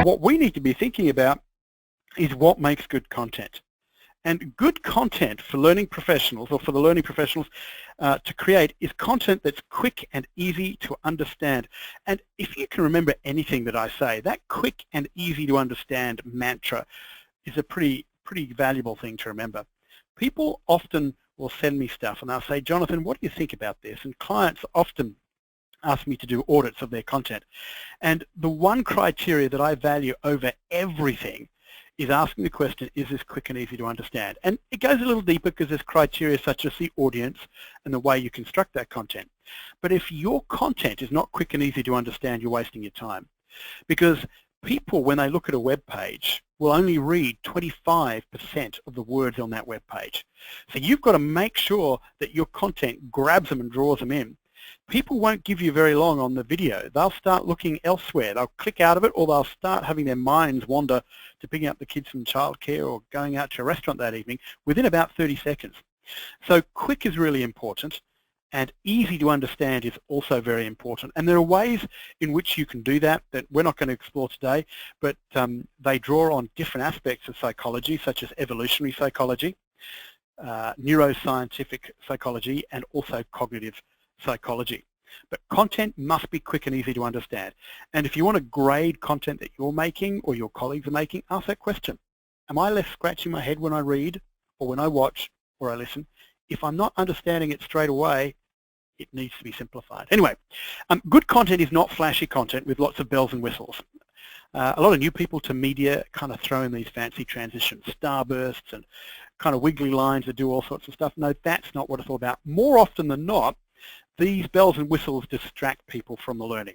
What we need to be thinking about is what makes good content. And good content for learning professionals, or for the learning professionals to create, is content that's quick and easy to understand. And if you can remember anything that I say, that quick and easy to understand mantra is a pretty valuable thing to remember. People often will send me stuff and they'll say, Jonathan, what do you think about this? And clients often ask me to do audits of their content. And the one criteria that I value over everything is asking the question, is this quick and easy to understand? And it goes a little deeper because there's criteria such as the audience and the way you construct that content. But if your content is not quick and easy to understand, you're wasting your time. Because people, when they look at a web page, will only read 25% of the words on that web page. So you've got to make sure that your content grabs them and draws them in. People won't give you very long on the video. They'll start looking elsewhere. They'll click out of it, or they'll start having their minds wander to picking up the kids from childcare or going out to a restaurant that evening within about 30 seconds. So quick is really important, and easy to understand is also very important. And there are ways in which you can do that we're not going to explore today, but they draw on different aspects of psychology, such as evolutionary psychology, neuroscientific psychology, and also cognitive psychology. But content must be quick and easy to understand. And if you want to grade content that you're making or your colleagues are making, ask that question. Am I left scratching my head when I read or when I watch or I listen? If I'm not understanding it straight away, it needs to be simplified. Anyway, good content is not flashy content with lots of bells and whistles. A lot of new people to media kind of throw in these fancy transitions, starbursts and kind of wiggly lines that do all sorts of stuff. No, that's not what it's all about. More often than not, these bells and whistles distract people from the learning.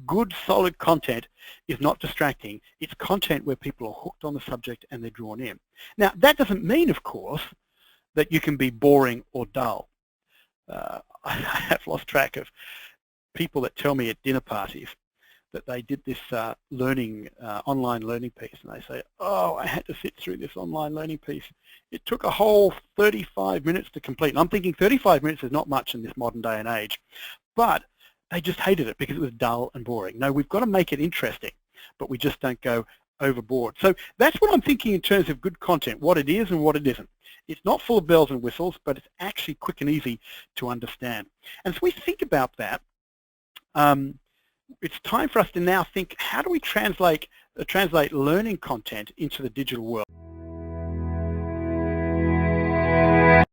Good, solid content is not distracting. It's content where people are hooked on the subject and they're drawn in. Now, that doesn't mean, of course, that you can be boring or dull. I have lost track of people that tell me at dinner parties that they did this online learning piece, and they say, oh, I had to sit through this online learning piece. It took a whole 35 minutes to complete. And I'm thinking 35 minutes is not much in this modern day and age, but they just hated it because it was dull and boring. No, we've got to make it interesting, but we just don't go overboard. So that's what I'm thinking in terms of good content, what it is and what it isn't. It's not full of bells and whistles, but it's actually quick and easy to understand. And as we think about that, it's time for us to now think, how do we translate learning content into the digital world?